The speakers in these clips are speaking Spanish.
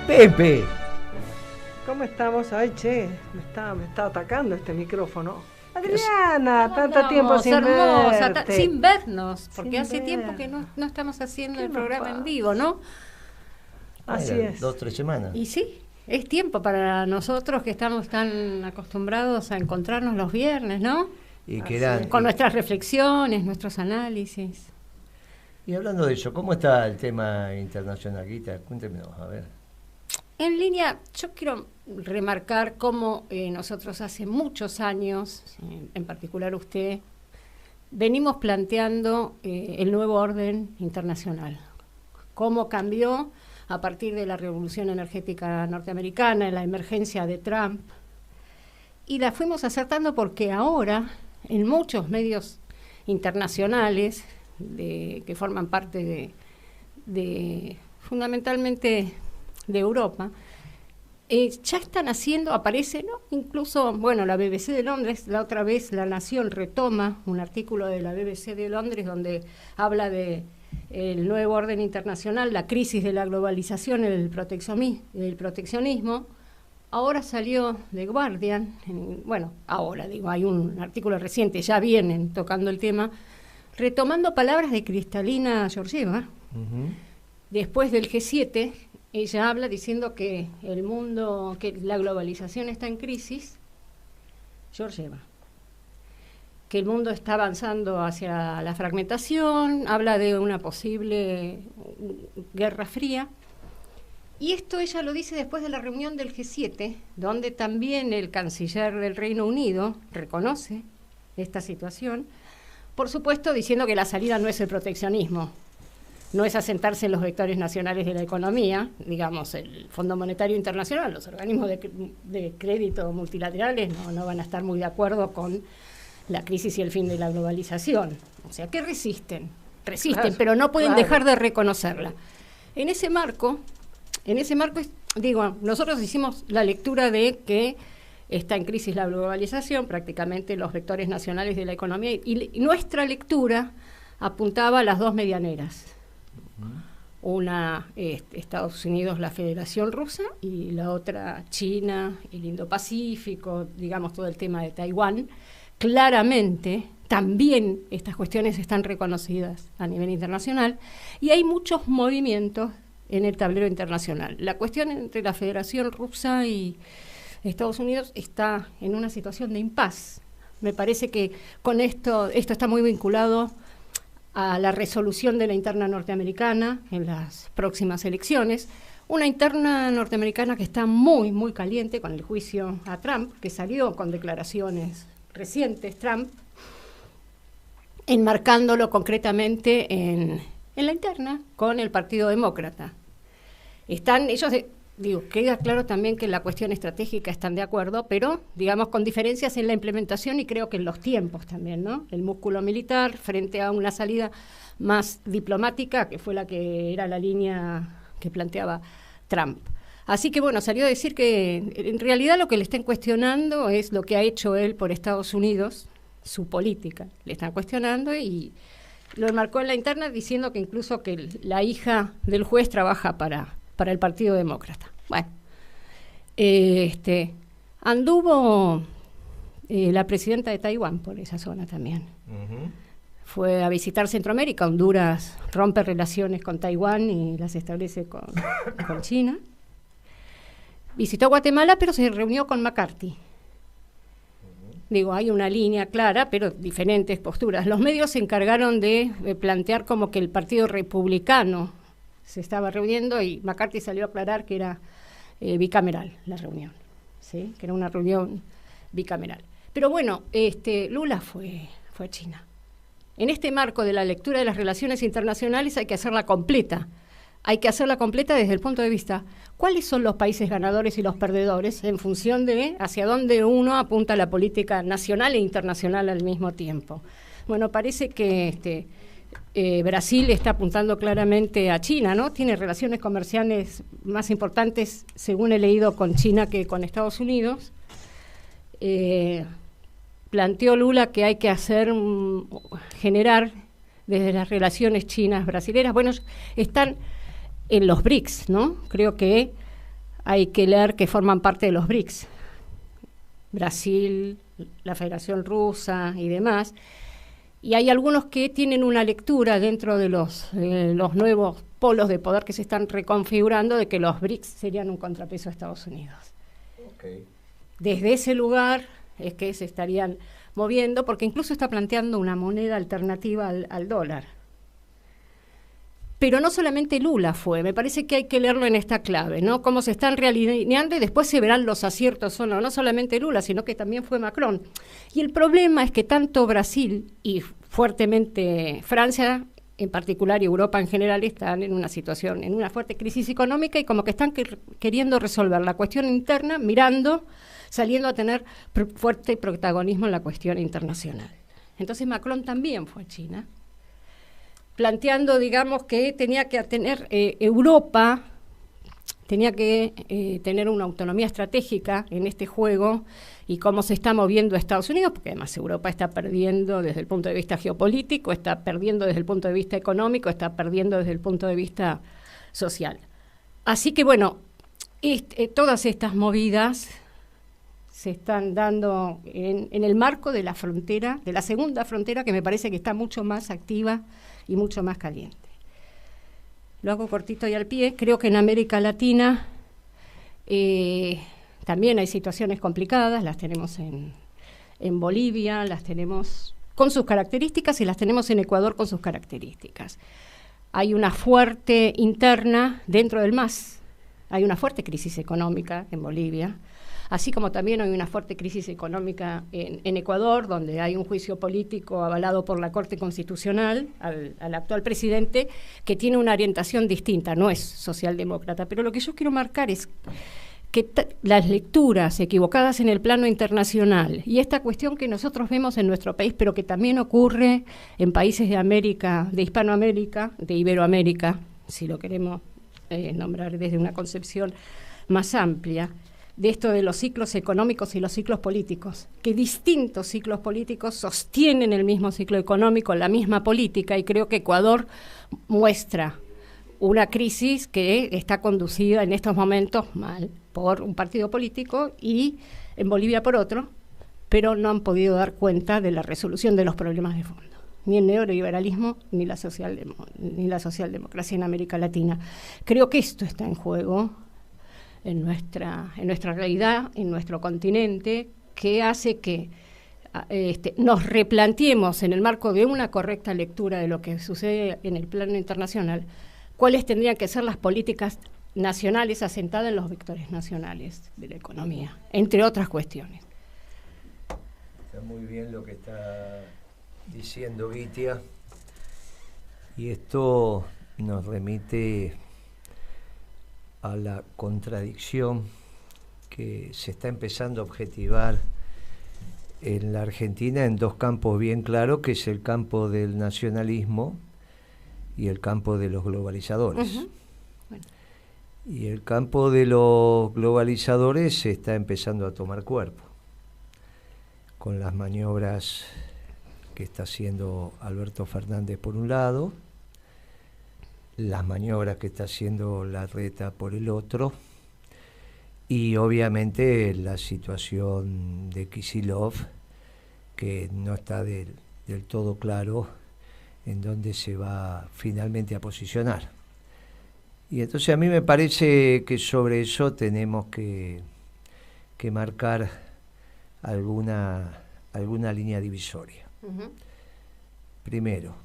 Pepe. ¿Cómo estamos? Ay, che, me está atacando este micrófono. Adriana, tanto tiempo sin verte. Sin vernos, porque hace tiempo que no estamos haciendo el programa en vivo, ¿no? Así es. 2-3 semanas. Y sí, es tiempo para nosotros que estamos tan acostumbrados a encontrarnos los viernes, ¿no? Y que con nuestras reflexiones, nuestros análisis. Y hablando de eso, ¿cómo está el tema internacional, Guita? Cuéntenos, a ver. En línea, yo quiero remarcar cómo nosotros hace muchos años, en particular usted, venimos planteando el nuevo orden internacional. Cómo cambió a partir de la revolución energética norteamericana, la emergencia de Trump, y la fuimos acertando porque ahora, en muchos medios internacionales que forman parte de fundamentalmente de Europa, ya están haciendo, aparece, ¿no? Incluso, bueno, la BBC de Londres, la otra vez La Nación retoma un artículo de la BBC de Londres donde habla de el nuevo orden internacional, la crisis de la globalización, el proteccionismo. Ahora salió The Guardian, hay un artículo reciente, ya vienen tocando el tema, retomando palabras de Kristalina Georgieva, después del G7. Ella habla diciendo que el mundo, que la globalización está en crisis, Georgieva, que el mundo está avanzando hacia la fragmentación, habla de una posible guerra fría, y esto ella lo dice después de la reunión del G7, donde también el canciller del Reino Unido reconoce esta situación, por supuesto diciendo que la salida no es el proteccionismo, no es asentarse en los vectores nacionales de la economía, digamos, el Fondo Monetario Internacional, los organismos de crédito multilaterales no van a estar muy de acuerdo con la crisis y el fin de la globalización. O sea, que resisten, claro, pero no pueden dejar de reconocerla. En ese marco, nosotros hicimos la lectura de que está en crisis la globalización, prácticamente los vectores nacionales de la economía, y nuestra lectura apuntaba a las dos medianeras. Una, Estados Unidos, la Federación Rusa, y la otra, China, el Indo-Pacífico, digamos, todo el tema de Taiwán. Claramente, también estas cuestiones están reconocidas a nivel internacional, y hay muchos movimientos en el tablero internacional. La cuestión entre la Federación Rusa y Estados Unidos está en una situación de impas. Me parece que con esto está muy vinculado a la resolución de la interna norteamericana en las próximas elecciones, una interna norteamericana que está muy, muy caliente con el juicio a Trump, que salió con declaraciones recientes, Trump, enmarcándolo concretamente en la interna con el Partido Demócrata. Queda claro también que en la cuestión estratégica están de acuerdo, pero, digamos, con diferencias en la implementación y creo que en los tiempos también, ¿no? El músculo militar frente a una salida más diplomática, que fue la que era la línea que planteaba Trump. Así que, bueno, salió a decir que en realidad lo que le están cuestionando es lo que ha hecho él por Estados Unidos, su política. Le están cuestionando y lo enmarcó en la interna diciendo que incluso que la hija del juez trabaja para el Partido Demócrata. Bueno, anduvo la presidenta de Taiwán por esa zona también. Fue a visitar Centroamérica. Honduras rompe relaciones con Taiwán y las establece con China. Visitó Guatemala, pero se reunió con McCarthy. Hay una línea clara, pero diferentes posturas. Los medios se encargaron de plantear como que el Partido Republicano se estaba reuniendo y McCarthy salió a aclarar que era bicameral la reunión, ¿sí? Que era una reunión bicameral. Pero bueno, Lula fue a China. En este marco de la lectura de las relaciones internacionales hay que hacerla completa. Hay que hacerla completa desde el punto de vista, ¿cuáles son los países ganadores y los perdedores en función de hacia dónde uno apunta la política nacional e internacional al mismo tiempo? Bueno, parece que Brasil está apuntando claramente a China, ¿no? Tiene relaciones comerciales más importantes, según he leído, con China que con Estados Unidos. Planteó Lula que hay que generar desde las relaciones chinas-brasileras. Bueno, están en los BRICS, ¿no? Creo que hay que leer que forman parte de los BRICS. Brasil, la Federación Rusa y demás. Y hay algunos que tienen una lectura dentro de los nuevos polos de poder que se están reconfigurando de que los BRICS serían un contrapeso a Estados Unidos. Okay. Desde ese lugar es que se estarían moviendo, porque incluso está planteando una moneda alternativa al dólar. Pero no solamente Lula me parece que hay que leerlo en esta clave, ¿no? Cómo se están realineando y después se verán los aciertos o no, no solamente Lula, sino que también fue Macron. Y el problema es que tanto Brasil y fuertemente Francia, en particular, y Europa en general, están en una situación, en una fuerte crisis económica y como que están queriendo resolver la cuestión interna, saliendo a tener fuerte protagonismo en la cuestión internacional. Entonces Macron también fue a China, planteando, digamos, que tenía que tener Europa, tenía que tener una autonomía estratégica en este juego y cómo se está moviendo Estados Unidos, porque además Europa está perdiendo desde el punto de vista geopolítico, está perdiendo desde el punto de vista económico, está perdiendo desde el punto de vista social. Así que, bueno, todas estas movidas se están dando en el marco de la frontera, de la segunda frontera, que me parece que está mucho más activa y mucho más caliente. Lo hago cortito y al pie. Creo que en América Latina también hay situaciones complicadas, las tenemos en Bolivia, las tenemos con sus características y las tenemos en Ecuador con sus características. Hay una fuerte interna dentro del MAS, hay una fuerte crisis económica en Bolivia, así como también hay una fuerte crisis económica en Ecuador, donde hay un juicio político avalado por la Corte Constitucional al actual presidente, que tiene una orientación distinta, no es socialdemócrata. Pero lo que yo quiero marcar es que las lecturas equivocadas en el plano internacional y esta cuestión que nosotros vemos en nuestro país, pero que también ocurre en países de América, de Hispanoamérica, de Iberoamérica, si lo queremos nombrar desde una concepción más amplia, de esto de los ciclos económicos y los ciclos políticos, que distintos ciclos políticos sostienen el mismo ciclo económico, la misma política, y creo que Ecuador muestra una crisis que está conducida en estos momentos mal por un partido político y en Bolivia por otro, pero no han podido dar cuenta de la resolución de los problemas de fondo, ni el neoliberalismo ni la socialdemocracia en América Latina. Creo que esto está en juego en nuestra realidad, en nuestro continente, que hace que nos replanteemos en el marco de una correcta lectura de lo que sucede en el plano internacional, cuáles tendrían que ser las políticas nacionales asentadas en los vectores nacionales de la economía, entre otras cuestiones. Está muy bien lo que está diciendo Guitia, y esto nos remite a la contradicción que se está empezando a objetivar en la Argentina en dos campos bien claros, que es el campo del nacionalismo y el campo de los globalizadores. Uh-huh. Bueno. Y el campo de los globalizadores se está empezando a tomar cuerpo, con las maniobras que está haciendo Alberto Fernández por un lado, las maniobras que está haciendo Larreta por el otro, y obviamente la situación de Kicillof, que no está del todo claro en dónde se va finalmente a posicionar. Y entonces a mí me parece que sobre eso tenemos que marcar alguna línea divisoria. Uh-huh. Primero,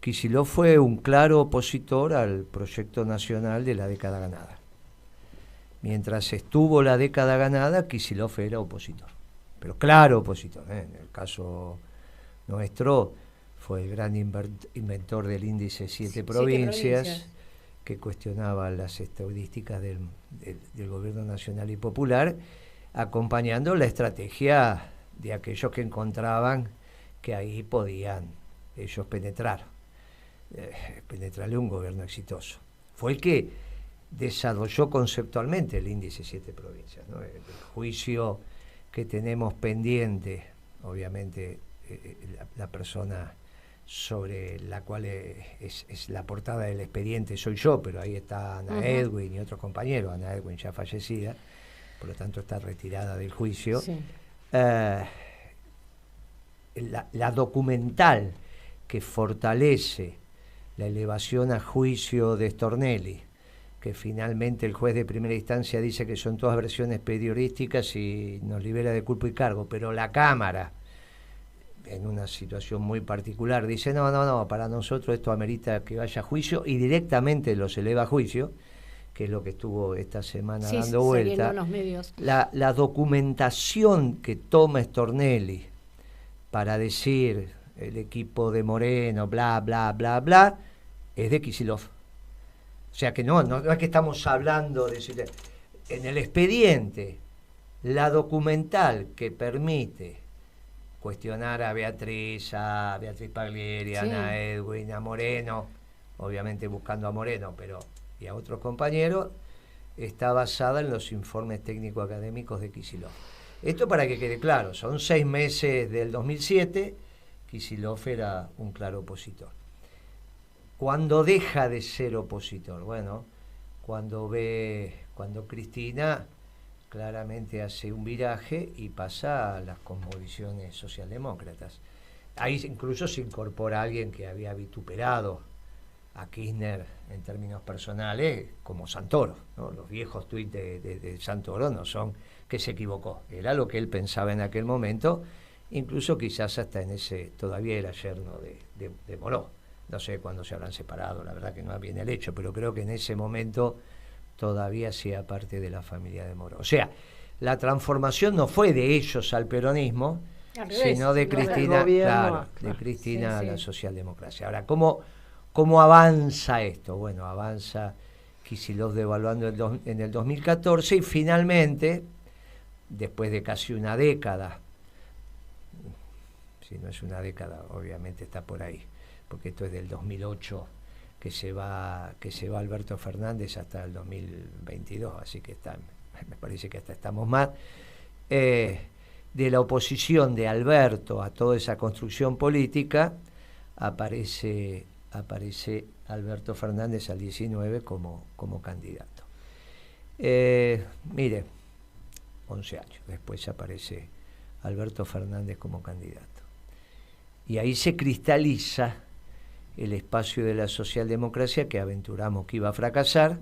Kicillof fue un claro opositor al proyecto nacional de la década ganada. mientras estuvo la década ganada, Kicillof era opositor, pero claro opositor. En el caso nuestro fue el gran inventor del índice 7 provincias, que cuestionaba las estadísticas del gobierno nacional y popular, acompañando la estrategia de aquellos que encontraban que ahí podían ellos penetrarle un gobierno exitoso. Fue el que desarrolló conceptualmente el índice 7 provincias, ¿no? El juicio que tenemos pendiente, obviamente la persona sobre la cual es la portada del expediente soy yo, pero ahí está Ana Edwin y otros compañeros. Ana Edwin ya fallecida, por lo tanto está retirada del juicio. Sí. La documental que fortalece la elevación a juicio de Stornelli, que finalmente el juez de primera instancia dice que son todas versiones periodísticas y nos libera de culpa y cargo, pero la Cámara, en una situación muy particular, dice no, para nosotros esto amerita que vaya a juicio, y directamente los eleva a juicio, que es lo que estuvo esta semana dando vuelta. Los medios. La documentación que toma Stornelli para decir el equipo de Moreno, bla, bla, bla, bla, es de Kicillof. O sea que no es que estamos hablando de... En el expediente, la documental que permite cuestionar a Beatriz Paglieri, a Ana Edwin, a Moreno, obviamente buscando a Moreno, pero y a otros compañeros, está basada en los informes técnico-académicos de Kicillof. Esto para que quede claro, son 6 meses del 2007, Kicillof era un claro opositor. ¿Cuándo deja de ser opositor? Bueno, cuando Cristina claramente hace un viraje y pasa a las cosmovisiones socialdemócratas. Ahí incluso se incorpora alguien que había vituperado a Kirchner en términos personales, como Santoro, ¿no? Los viejos tuits de Santoro no son que se equivocó, era lo que él pensaba en aquel momento, incluso quizás hasta en ese, todavía era yerno de Moró. No sé cuándo se habrán separado, la verdad que no viene el hecho, pero creo que en ese momento todavía hacía parte de la familia de Moró. O sea, la transformación no fue de ellos al peronismo, sino de Cristina, de Cristina a la socialdemocracia. Ahora, ¿cómo avanza esto? Bueno, avanza Kicillof devaluando en el 2014 y finalmente, después de casi una década, si no es una década, obviamente está por ahí, porque esto es del 2008 que se va Alberto Fernández hasta el 2022, así que me parece que hasta estamos más, de la oposición de Alberto a toda esa construcción política, aparece Alberto Fernández al 19 como candidato. Mire, 11 años después aparece Alberto Fernández como candidato. Y ahí se cristaliza el espacio de la socialdemocracia que aventuramos que iba a fracasar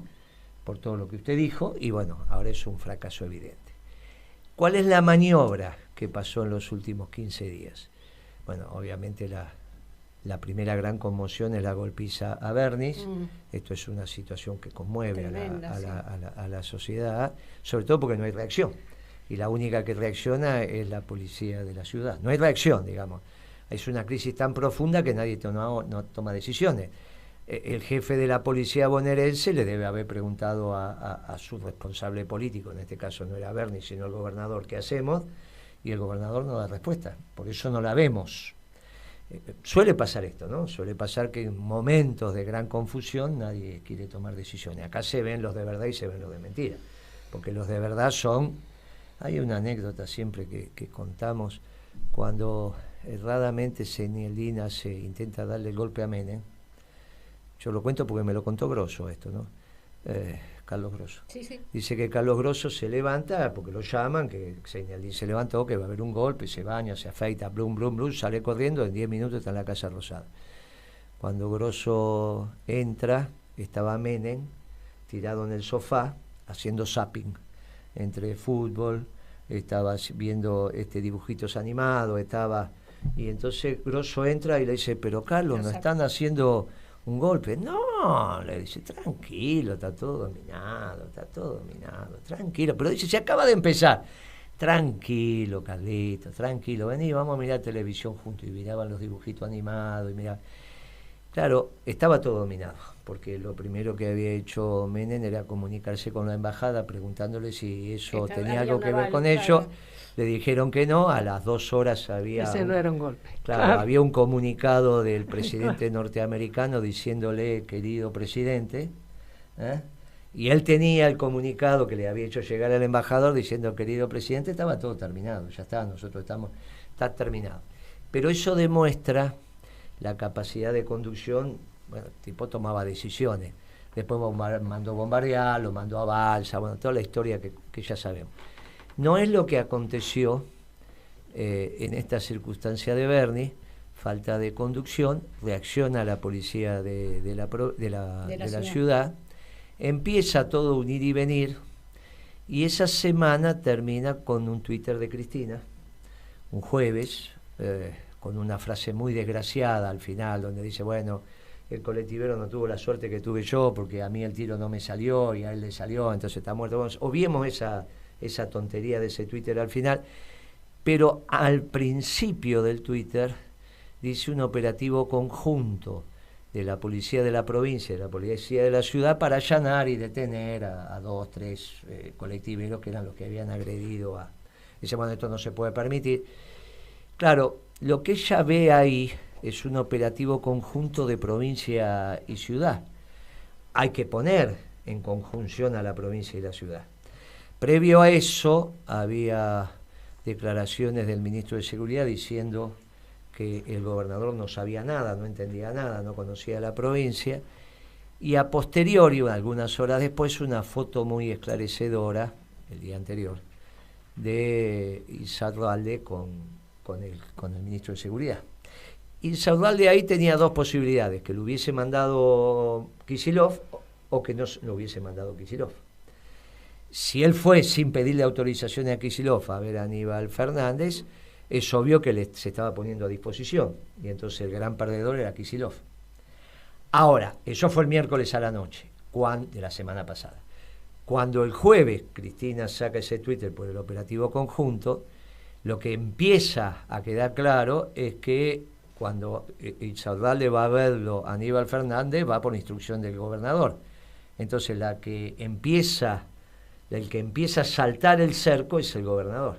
por todo lo que usted dijo, y bueno, ahora es un fracaso evidente. ¿Cuál es la maniobra que pasó en los últimos 15 días? Bueno, obviamente la primera gran conmoción es la golpiza a Bernis. Esto es una situación que conmueve a la sociedad, sobre todo porque no hay reacción. Y la única que reacciona es la policía de la ciudad. No hay reacción, digamos. Es una crisis tan profunda que nadie no toma decisiones. El jefe de la policía bonaerense le debe haber preguntado a su responsable político, en este caso no era Bernis, sino el gobernador, ¿qué hacemos? Y el gobernador no da respuesta. Por eso no la vemos. Suele pasar esto, ¿no? Suele pasar que en momentos de gran confusión nadie quiere tomar decisiones. Acá se ven los de verdad y se ven los de mentira. Porque los de verdad son... Hay una anécdota siempre que contamos cuando erradamente Zenialdin intenta darle el golpe a Menem. Yo lo cuento porque me lo contó Grosso esto, ¿no? Carlos Grosso. Sí. Dice que Carlos Grosso se levanta porque lo llaman, que Zenialdin se levantó, que va a haber un golpe, se baña, se afeita, blum, blum, blum, sale corriendo, en 10 minutos está en la Casa Rosada. Cuando Grosso entra, estaba Menem tirado en el sofá haciendo zapping entre fútbol, estaba viendo dibujitos animados, y entonces Grosso entra y le dice, pero Carlos, ¿no están haciendo un golpe. No, le dice, tranquilo, está todo dominado, tranquilo. Pero dice, se acaba de empezar. Tranquilo, Carlito, tranquilo, vení, vamos a mirar televisión juntos. Y miraban los dibujitos animados y miraban. Claro, estaba todo dominado, porque lo primero que había hecho Menem era comunicarse con la embajada preguntándole si eso tenía algo que ver con ellos. Le dijeron que no, a las 2 horas había... Ese no era un golpe. Claro, había un comunicado del presidente norteamericano diciéndole, querido presidente, y él tenía el comunicado que le había hecho llegar al embajador diciendo, querido presidente, estaba todo terminado, ya está, está terminado. Pero eso demuestra la capacidad de conducción. Bueno, el tipo tomaba decisiones. Después mandó bombardear, lo mandó a balsa, bueno, toda la historia que ya sabemos. No es lo que aconteció en esta circunstancia de Bernie, falta de conducción, reacciona la policía de la ciudad, empieza todo un ir y venir, y esa semana termina con un Twitter de Cristina, un jueves, con una frase muy desgraciada al final, donde dice, bueno, el colectivero no tuvo la suerte que tuve yo, porque a mí el tiro no me salió y a él le salió, entonces está muerto. Bueno, obviemos esa tontería de ese Twitter al final, pero al principio del Twitter dice un operativo conjunto de la policía de la provincia y de la policía de la ciudad para allanar y detener a 2, 3 colectiveros que eran los que habían agredido a... Dice, bueno, esto no se puede permitir. Claro, lo que ella ve ahí es un operativo conjunto de provincia y ciudad. Hay que poner en conjunción a la provincia y la ciudad. Previo a eso había declaraciones del ministro de Seguridad diciendo que el gobernador no sabía nada, no entendía nada, no conocía la provincia, y a posteriori, algunas horas después, una foto muy esclarecedora, el día anterior, de Insaurralde con el ministro de Seguridad. Insaurralde ahí tenía 2 posibilidades, que lo hubiese mandado Kicillof o que no lo hubiese mandado Kicillof. Si él fue sin pedirle autorización a Kicillof a ver a Aníbal Fernández, es obvio que se estaba poniendo a disposición, y entonces el gran perdedor era Kicillof. Ahora, eso fue el miércoles a la noche, de la semana pasada. Cuando el jueves Cristina saca ese Twitter por el operativo conjunto, lo que empieza a quedar claro es que cuando Insaurralde va a verlo a Aníbal Fernández, va por instrucción del gobernador. Entonces el que empieza a saltar el cerco es el gobernador.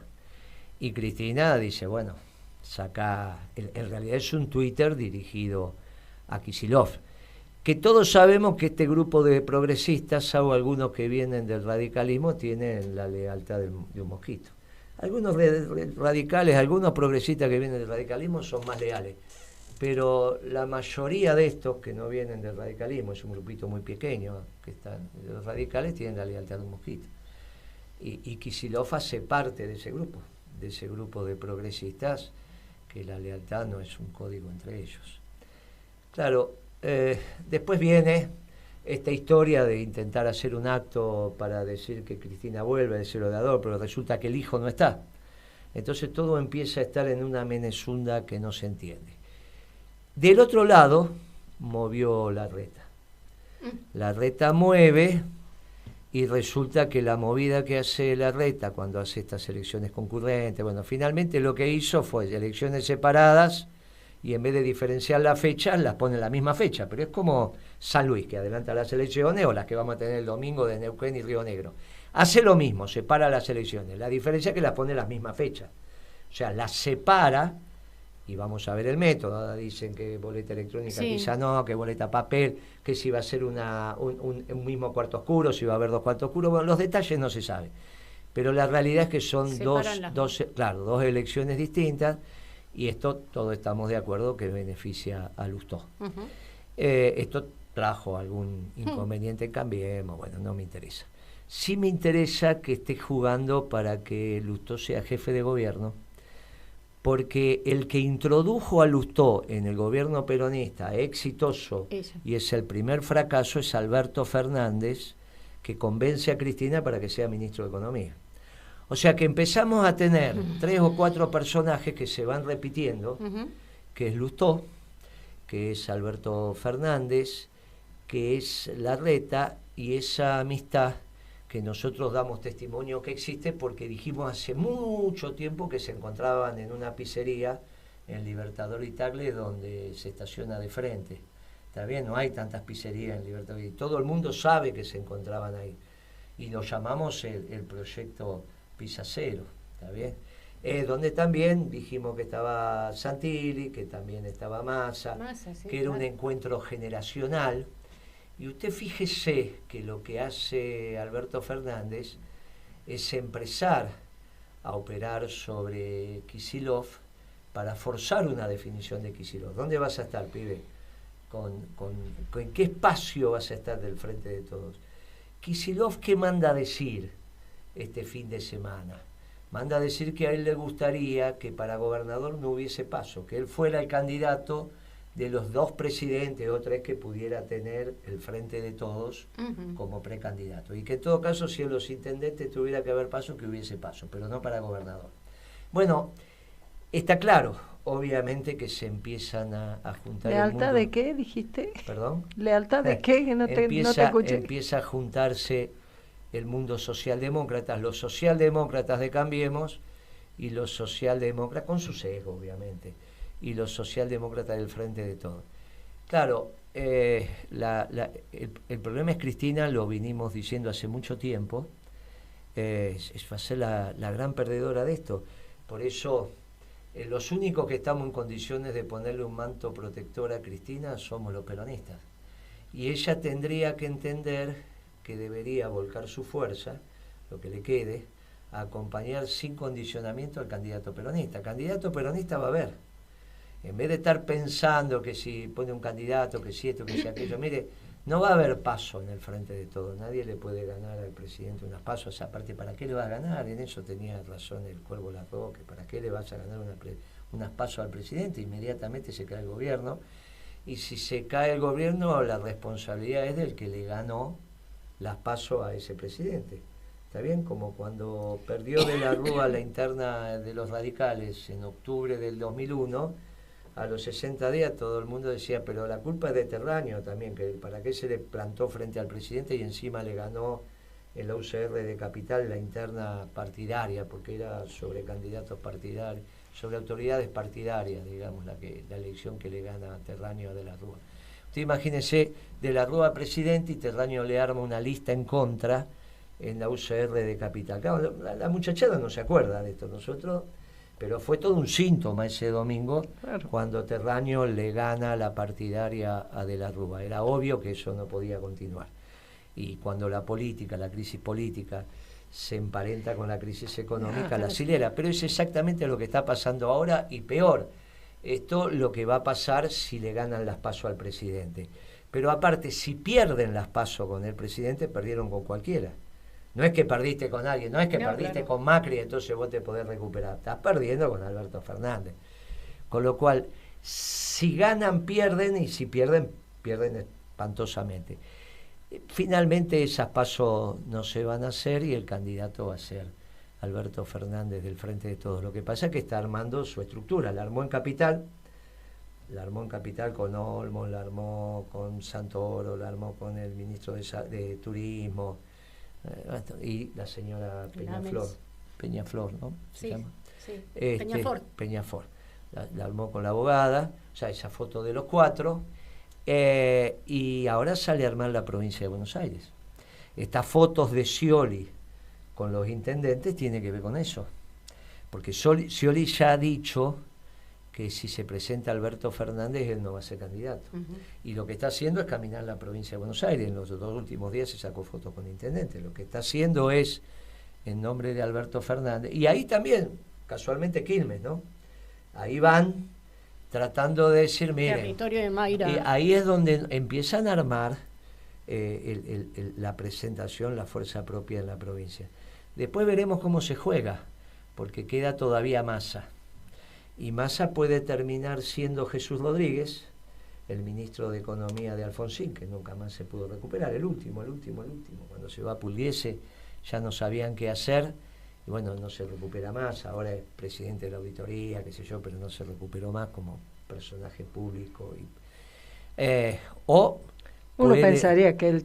Y Cristina dice, bueno, en realidad es un Twitter dirigido a Kicillof, que todos sabemos que este grupo de progresistas, salvo algunos que vienen del radicalismo, tienen la lealtad de un mosquito. Algunos radicales, algunos progresistas que vienen del radicalismo son más leales, pero la mayoría de estos que no vienen del radicalismo, es un grupito muy pequeño, que están los radicales, tienen la lealtad de un mosquito. Y Kicillof hace parte de ese grupo de progresistas, que la lealtad no es un código entre ellos. Claro, después viene esta historia de intentar hacer un acto para decir que Cristina vuelve de Cerodador, pero resulta que el hijo no está. Entonces todo empieza a estar en una menezunda que no se entiende. Del otro lado, movió Larreta. Larreta mueve, y resulta que la movida que hace Larreta cuando hace estas elecciones concurrentes, bueno, finalmente lo que hizo fue elecciones separadas, y en vez de diferenciar las fechas, las pone en la misma fecha, pero es como San Luis, que adelanta las elecciones, o las que vamos a tener el domingo de Neuquén y Río Negro. Hace lo mismo, separa las elecciones. La diferencia es que las pone en la misma fecha. O sea, las separa, y vamos a ver el método. Ahora dicen que boleta electrónica quizá no, que boleta papel, que si va a ser un mismo cuarto oscuro, si va a haber 2 cuartos oscuros. Bueno, los detalles no se saben. Pero la realidad es que son dos elecciones distintas, y esto todos estamos de acuerdo que beneficia a Lustó. Esto trajo algún inconveniente en Cambiemos, bueno, no me interesa. Sí me interesa que esté jugando para que Lustó sea jefe de gobierno, porque el que introdujo a Lustó en el gobierno peronista exitoso, y es el primer fracaso, es Alberto Fernández, que convence a Cristina para que sea ministro de Economía. O sea que empezamos a tener 3 o 4 personajes que se van repitiendo, que es Lustó, que es Alberto Fernández, que es Larreta, y esa amistad que nosotros damos testimonio que existe porque dijimos hace mucho tiempo que se encontraban en una pizzería en Libertador y Tagle, donde se estaciona de frente. Está bien, no hay tantas pizzerías en Libertador y todo el mundo sabe que se encontraban ahí. Y lo llamamos el proyecto Pizza Cero, ¿está bien? Donde también dijimos que estaba Santilli, que también estaba Massa, sí, que era un encuentro generacional. Y usted fíjese que lo que hace Alberto Fernández es empezar a operar sobre Kicillof para forzar una definición de Kicillof. ¿Dónde vas a estar, pibe? ¿En qué espacio vas a estar del Frente de Todos? Kicillof, ¿qué manda a decir este fin de semana? Manda a decir que a él le gustaría que para gobernador no hubiese paso, que él fuera el candidato de los 2 presidentes o 3 que pudiera tener el Frente de Todos como precandidato. Y que en todo caso, si en los intendentes tuviera que haber paso, que hubiese paso, pero no para gobernador. Bueno, está claro, obviamente que se empiezan a juntar... ¿Lealtad de qué, dijiste? ¿Perdón? ¿Lealtad de qué? Que no te escuché. Empieza a juntarse el mundo socialdemócrata, los socialdemócratas de Cambiemos y los socialdemócratas, con su sesgo, obviamente, y los socialdemócratas del Frente de Todos. Claro, el problema es Cristina, lo vinimos diciendo hace mucho tiempo, va a ser la gran perdedora de esto. Por eso, los únicos que estamos en condiciones de ponerle un manto protector a Cristina somos los peronistas. Y ella tendría que entender que debería volcar su fuerza, lo que le quede, a acompañar sin condicionamiento al candidato peronista. Candidato peronista va a haber. En vez de estar pensando que si pone un candidato, que si esto, que si aquello, mire, no va a haber paso en el Frente de Todos. Nadie le puede ganar al presidente unas pasos. Aparte, ¿para qué le va a ganar? En eso tenía razón el Cuervo Larroque. ¿Para qué le vas a ganar unas pasos al presidente? Inmediatamente se cae el gobierno. Y si se cae el gobierno, la responsabilidad es del que le ganó las pasos a ese presidente. ¿Está bien? Como cuando perdió de la Rúa la interna de los radicales en octubre del 2001, a los 60 días todo el mundo decía, pero la culpa es de Terráneo también, que para qué se le plantó frente al presidente y encima le ganó el UCR de Capital la interna partidaria, porque era sobre candidatos partidarios, sobre autoridades partidarias, digamos, la elección que le gana a Terráneo a De la Rúa. Usted imagínese, De la Rúa presidente y Terráneo le arma una lista en contra en la UCR de Capital. Claro, la muchachada no se acuerda de esto, nosotros... Pero fue todo un síntoma ese domingo, claro, cuando Terráneo le gana la partidaria a De la Rúa. Era obvio que eso no podía continuar. Y cuando la crisis política, se emparenta con la crisis económica, la acelera. Pero es exactamente lo que está pasando ahora y peor. Esto lo que va a pasar si le ganan las PASO al presidente. Pero aparte, si pierden las PASO con el presidente, perdieron con cualquiera. No es que perdiste con alguien, no es que perdiste con Macri, entonces vos te podés recuperar. Estás perdiendo con Alberto Fernández. Con lo cual, si ganan, pierden, y si pierden, pierden espantosamente. Finalmente esas pasos no se van a hacer y el candidato va a ser Alberto Fernández del Frente de Todos. Lo que pasa es que está armando su estructura. La armó en Capital con Olmo, la armó con Santoro, la armó con el ministro de Turismo, y la señora Peñaflor, ¿no? ¿Se llama? Sí, Peñafort. La armó con la abogada, o sea, esa foto de los 4, y ahora sale a armar la provincia de Buenos Aires. Estas fotos de Scioli con los intendentes tiene que ver con eso, porque Scioli ya ha dicho que si se presenta Alberto Fernández, él no va a ser candidato. Y lo que está haciendo es caminar la provincia de Buenos Aires. En los 2 últimos días se sacó fotos con intendentes. Lo que está haciendo es, en nombre de Alberto Fernández, y ahí también, casualmente, Quilmes, ¿no? Ahí van tratando de decir, miren, territorio de Mayra. Ahí es donde empiezan a armar la presentación, la fuerza propia en la provincia. Después veremos cómo se juega, porque queda todavía Massa. Y Massa puede terminar siendo Jesús Rodríguez, el ministro de Economía de Alfonsín, que nunca más se pudo recuperar, el último. Cuando se va a Pugliese ya no sabían qué hacer, y bueno, no se recupera más. Ahora es presidente de la auditoría, qué sé yo, pero no se recuperó más como personaje público O Uno puede- pensaría que él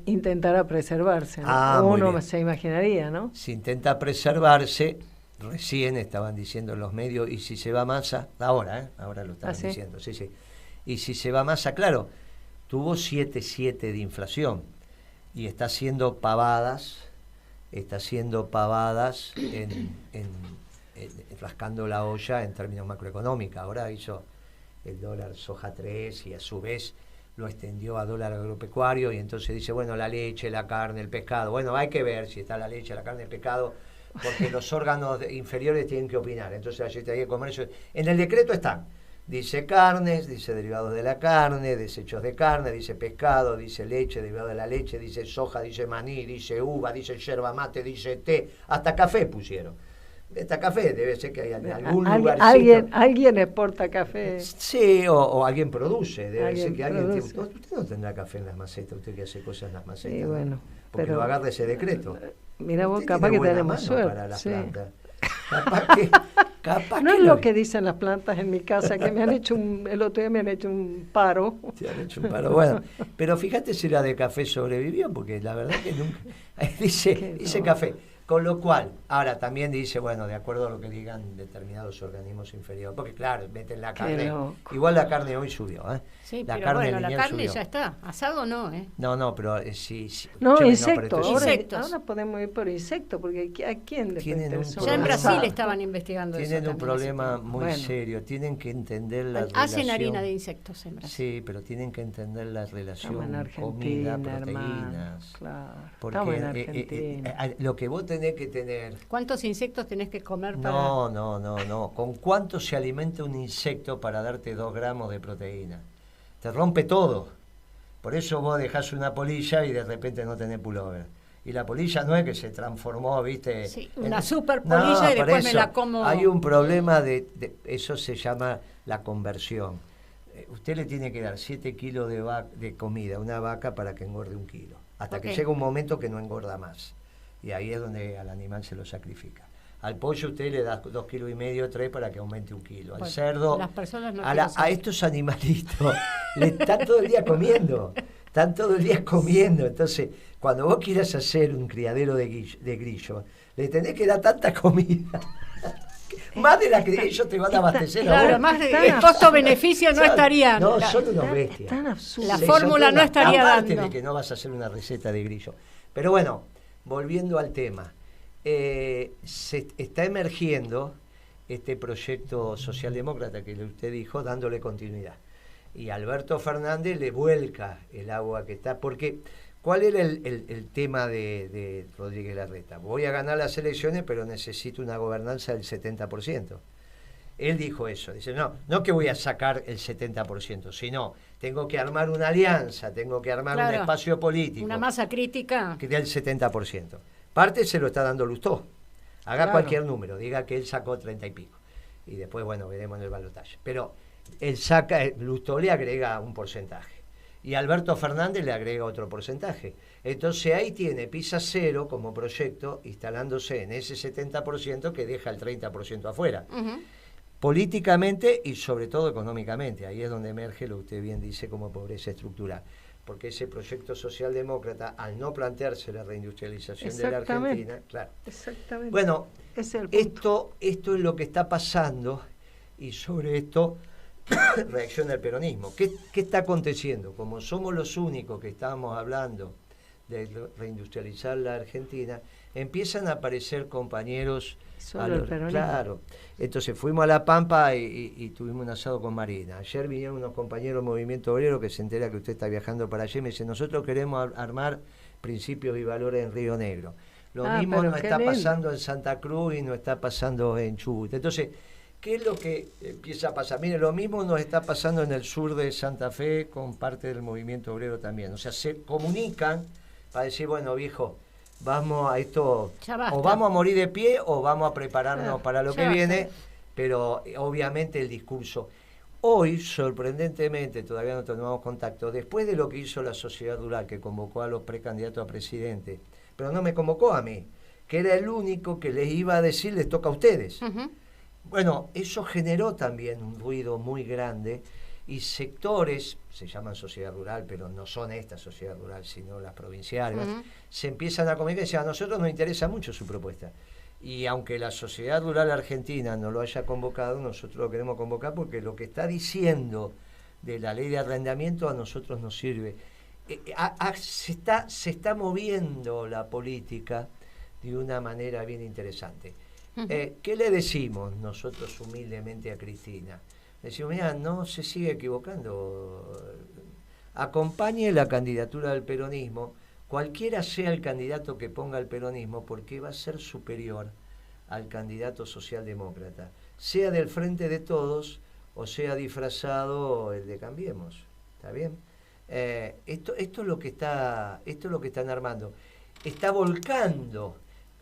intentará preservarse, ¿no? muy Uno bien. se imaginaría, ¿no? Si intenta preservarse, recién estaban diciendo en los medios, y si se va Massa, ahora lo estaban ¿Ah, sí? diciendo, sí, sí. Y si se va Massa, claro, tuvo 7,7 de inflación y está haciendo pavadas rascando la olla en términos macroeconómicos. Ahora hizo el dólar soja 3 y a su vez lo extendió a dólar agropecuario, y entonces dice, bueno, la leche, la carne, el pescado. Bueno, hay que ver si está la leche, la carne, el pescado, porque los órganos inferiores tienen que opinar. Entonces la Secretaría de Comercio, en el decreto están, dice carnes, dice derivados de la carne, desechos de carne, dice pescado, dice leche, derivado de la leche, dice soja, dice maní, dice uva, dice yerba mate, dice té, hasta café pusieron. Hasta café, debe ser que hay algún lugarcito. Alguien exporta café. Sí, o alguien produce, debe Alguien ser que alguien... produce. Usted no tendrá café en las macetas, usted que hace cosas en las macetas. Sí, ¿no? bueno, Porque pero- lo agarra ese decreto. Mira vos, Usted capaz tiene que buena tenemos mano suerte. para las Sí. plantas. Capaz No que es lo que dicen las plantas en mi casa, que me han hecho el otro día me han hecho un paro. Te han hecho un paro. Bueno, pero fíjate si la de café sobrevivió, porque la verdad que nunca... dice no. café. Con lo cual, ahora también dice, bueno, de acuerdo a lo que digan determinados organismos inferiores, porque claro, meten la carne. loco. Igual la carne hoy subió, ¿eh? Sí, la pero carne bueno, la lineal carne subió. ya está. Asado no, ¿eh? No, pero sí. No, Che, insectos. pero esto es- Insectos. Ahora podemos ir por insectos, porque ¿a quién le Tienen un interesa? Ya en problema. Brasil estaban investigando eso. Tienen un también hace problema tiempo. muy Bueno. serio. Tienen que entender la Hacen relación. harina de insectos en Brasil. Sí, pero tienen que entender la relación Estamos en comida, Argentina, hermano. proteínas. Claro, Porque estamos en Argentina. lo que vos tenés que tener... ¿Cuántos insectos tenés que comer para...? No. ¿Con cuánto se alimenta un insecto para darte 2 gramos de proteína? Te rompe todo. Por eso vos dejás una polilla y de repente no tenés pullover. Y la polilla no es que se transformó, ¿viste? Sí, una super polilla y por después me eso la como... Hay un problema eso se llama la conversión. Usted le tiene que dar 7 kilos de comida a una vaca para que engorde 1 kilo. Hasta que Ok. llega un momento que no engorda más. Y ahí es donde al animal se lo sacrifica. Al pollo usted le da 2,5 kilos, 3 para que aumente 1 kilo. Al Bueno, cerdo, las personas no a quieren saber. estos animalitos, le están todo el día comiendo. Están todo el día comiendo. Entonces, cuando vos quieras hacer un criadero de grillo, le tenés que dar tanta comida. Más de la que ellos te van a abastecer a Claro, vos. más Están el costo-beneficio no Son- estaría... No, son unos bestias. Tan absurdo. La Sí, fórmula son no todas- estaría aparte dando. de que no vas a hacer una receta de grillo. Pero bueno, volviendo al tema. Se está emergiendo este proyecto socialdemócrata que usted dijo, dándole continuidad. Y Alberto Fernández le vuelca el agua que está, porque ¿cuál era el tema de Rodríguez Larreta? Voy a ganar las elecciones, pero necesito una gobernanza del 70%. Él dijo eso, dice, no que voy a sacar el 70%, sino tengo que armar una alianza, tengo que armar un Claro, espacio político Una masa crítica. que del 70%. Parte se lo está dando Lustó. Haga Claro. cualquier número, diga que él sacó 30 y pico. Y después, bueno, veremos en el balotaje. Pero Lustó le agrega un porcentaje. Y Alberto Fernández le agrega otro porcentaje. Entonces ahí tiene Pisa Cero como proyecto instalándose en ese 70% que deja el 30% afuera. Ujú. Políticamente y sobre todo económicamente. Ahí es donde emerge lo que usted bien dice como pobreza estructural. Porque ese proyecto socialdemócrata, al no plantearse la reindustrialización de la Exactamente. Argentina, claro. Exactamente. Bueno, Ese es el punto. esto es lo que está pasando y sobre esto reacciona el peronismo. ¿Qué está aconteciendo? Como somos los únicos que estamos hablando de reindustrializar la Argentina, empiezan a aparecer compañeros... Solo el peronismo. Claro. Entonces fuimos a La Pampa y tuvimos un asado con Marina. Ayer vinieron unos compañeros del Movimiento Obrero que se entera que usted está viajando para allá y me dice, nosotros queremos armar principios y valores en Río Negro. Lo mismo pero no qué está lindo. pasando en Santa Cruz y no está pasando en Chubut. Entonces, ¿qué es lo que empieza a pasar? Mire, lo mismo nos está pasando en el sur de Santa Fe con parte del Movimiento Obrero también. O sea, se comunican para decir, bueno, viejo, vamos a esto, Ya basta. o vamos a morir de pie o vamos a prepararnos Claro, para lo ya que basta. viene, pero obviamente el discurso. Hoy, sorprendentemente, todavía no tomamos contacto, después de lo que hizo la sociedad rural, que convocó a los precandidatos a presidente, pero no me convocó a mí, que era el único que les iba a decir, les toca a ustedes. Ujú. Bueno, eso generó también un ruido muy grande y sectores, se llaman sociedad rural, pero no son esta sociedad rural, sino las provinciales, se empiezan a comunicar y dicen, a nosotros nos interesa mucho su propuesta. Y aunque la sociedad rural argentina no lo haya convocado, nosotros lo queremos convocar porque lo que está diciendo de la ley de arrendamiento a nosotros nos sirve. Se está moviendo la política de una manera bien interesante. ¿Qué le decimos nosotros humildemente a Cristina? Le decimos, mira, no se sigue equivocando, acompañe la candidatura del peronismo, cualquiera sea el candidato que ponga el peronismo, porque va a ser superior al candidato socialdemócrata, sea del Frente de Todos o sea disfrazado el de Cambiemos. ¿Está bien? Esto es lo que están armando. Está volcando.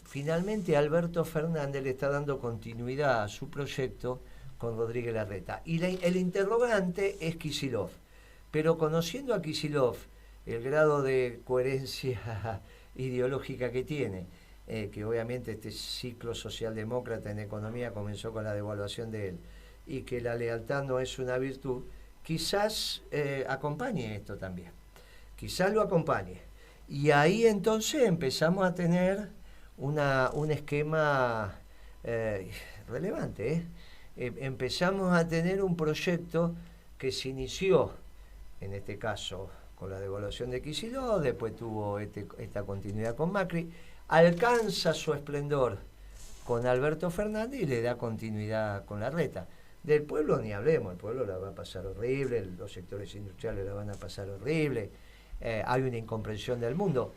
Finalmente Alberto Fernández le está dando continuidad a su proyecto con Rodríguez Larreta. Y el interrogante es Kicillof. Pero conociendo a Kicillof, el grado de coherencia ideológica que tiene, que obviamente este ciclo socialdemócrata en economía comenzó con la devaluación de él, y que la lealtad no es una virtud, quizás acompañe esto también. Quizás lo acompañe. Y ahí entonces empezamos a tener un esquema relevante. Empezamos a tener un proyecto que se inició, en este caso, con la devaluación de Kicillof, después tuvo esta continuidad con Macri, alcanza su esplendor con Alberto Fernández y le da continuidad con Larreta. Del pueblo ni hablemos, el pueblo la va a pasar horrible, los sectores industriales la van a pasar horrible, hay una incomprensión del mundo.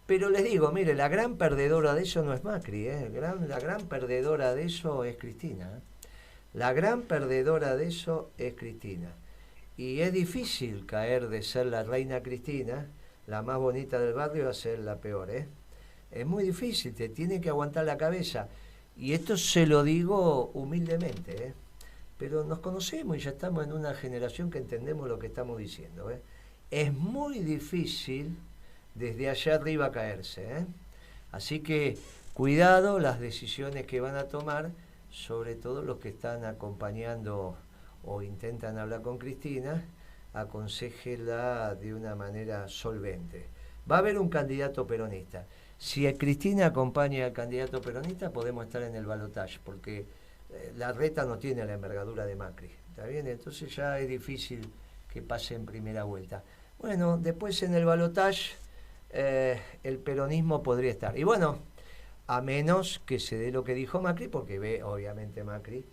Pero les digo, mire, la gran perdedora de eso no es Macri, la gran perdedora de eso es Cristina. La gran perdedora de eso es Cristina. Y es difícil caer de ser la reina Cristina, la más bonita del barrio, a ser la peor. Es muy difícil, te tiene que aguantar la cabeza. Y esto se lo digo humildemente, pero nos conocemos y ya estamos en una generación que entendemos lo que estamos diciendo. Es muy difícil desde allá arriba caerse. Así que cuidado las decisiones que van a tomar, sobre todo los que están acompañando o intentan hablar con Cristina, aconséjela de una manera solvente. Va a haber un candidato peronista. Si Cristina acompaña al candidato peronista, podemos estar en el balotaje, porque Larreta no tiene la envergadura de Macri. ¿Está bien? Entonces ya es difícil que pase en primera vuelta. Bueno, después en el balotaje el peronismo podría estar. Y bueno, a menos que se dé lo que dijo Macri, porque ve obviamente Macri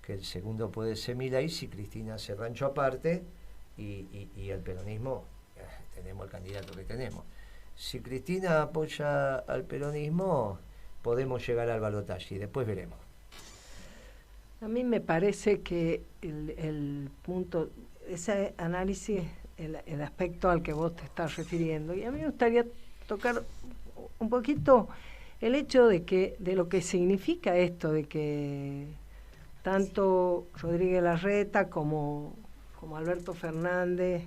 que el segundo puede ser Milei si Cristina hace rancho aparte y el peronismo, tenemos el candidato que tenemos. Si Cristina apoya al peronismo, podemos llegar al balotaje y después veremos. A mí me parece que el punto, ese análisis, el aspecto al que vos te estás refiriendo, y a mí me gustaría tocar un poquito el hecho de lo que significa esto, de que tanto Rodríguez Larreta como Alberto Fernández,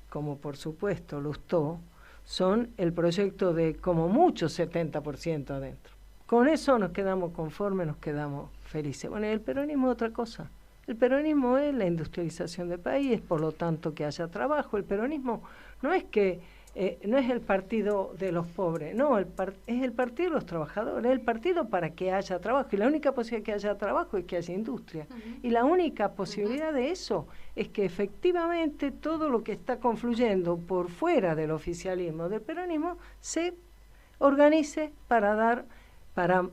como por supuesto Lustó, son el proyecto de como mucho 70% adentro. Con eso nos quedamos conformes, nos quedamos felices. Bueno, el peronismo es otra cosa. El peronismo es la industrialización del país, por lo tanto que haya trabajo. El peronismo no es no es el partido de los pobres, no, es el partido de los trabajadores, es el partido para que haya trabajo. Y la única posibilidad que haya trabajo es que haya industria. Y la única posibilidad de eso es que efectivamente todo lo que está confluyendo por fuera del oficialismo, del peronismo, se organice para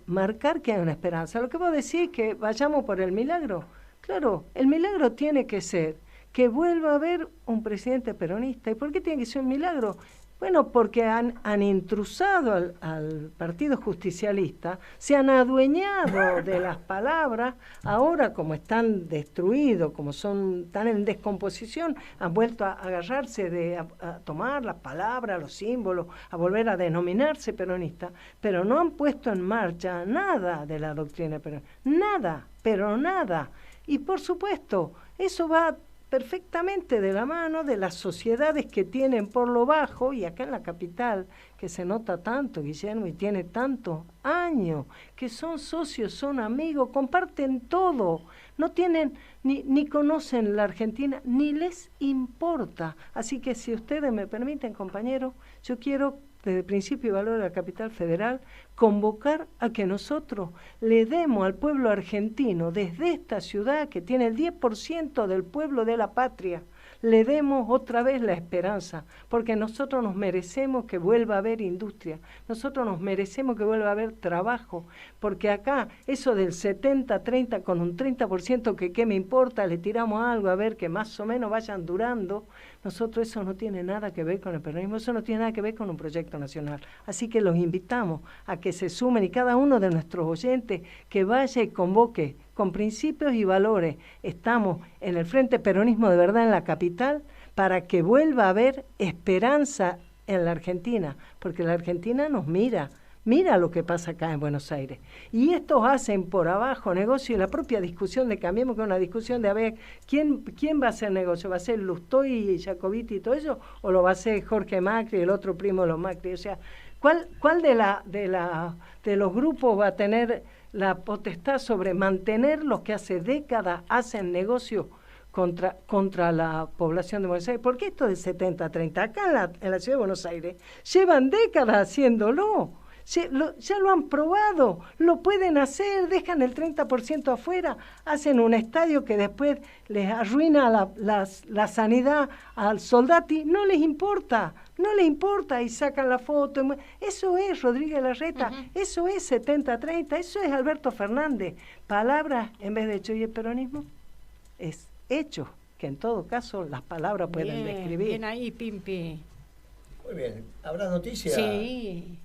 marcar que hay una esperanza. Lo que vos decís, que vayamos por el milagro. Claro, el milagro tiene que ser que vuelva a haber un presidente peronista. ¿Y por qué tiene que ser un milagro? Bueno, porque han intrusado al Partido Justicialista, se han adueñado de las palabras, ahora como están destruidos, como están en descomposición, han vuelto a agarrarse a tomar las palabras, los símbolos, a volver a denominarse peronistas, pero no han puesto en marcha nada de la doctrina peronista, nada, pero nada. Y por supuesto, eso va perfectamente de la mano de las sociedades que tienen por lo bajo, y acá en la capital, que se nota tanto, Guillermo, y tiene tantos años, que son socios, son amigos, comparten todo, no tienen, ni conocen la Argentina, ni les importa. Así que si ustedes me permiten, compañeros, yo quiero, desde Principio y Valor de la Capital Federal, convocar a que nosotros le demos al pueblo argentino, desde esta ciudad que tiene el 10% del pueblo de la patria, le demos otra vez la esperanza, porque nosotros nos merecemos que vuelva a haber industria, nosotros nos merecemos que vuelva a haber trabajo, porque acá eso del 70-30 con un 30% que qué me importa, le tiramos algo a ver que más o menos vayan durando, nosotros eso no tiene nada que ver con el peronismo, eso no tiene nada que ver con un proyecto nacional. Así que los invitamos a que se sumen, y cada uno de nuestros oyentes que vaya y convoque con principios y valores. Estamos en el Frente Peronismo de Verdad en la capital para que vuelva a haber esperanza en la Argentina, porque la Argentina nos mira lo que pasa acá en Buenos Aires. Y estos hacen por abajo negocio, y la propia discusión de Cambiemos, que es una discusión de a ver, ¿quién va a hacer negocio? ¿Va a ser Lustó y Jacobiti y todo eso? ¿O lo va a hacer Jorge Macri, el otro primo de los Macri? O sea, ¿cuál de los grupos va a tener la potestad sobre mantener los que hace décadas hacen negocio contra la población de Buenos Aires? Porque esto es 70-30. Acá en la ciudad de Buenos Aires llevan décadas haciéndolo. Ya lo han probado, lo pueden hacer, dejan el 30% afuera, hacen un estadio que después les arruina la sanidad al soldati, no les importa, y sacan la foto. Eso es Rodríguez Larreta, eso es 70-30, eso es Alberto Fernández. Palabras en vez de hecho, y el peronismo es hecho, que en todo caso las palabras pueden describir. Bien ahí, Pimpi. Muy bien, ¿habrá noticias? Sí.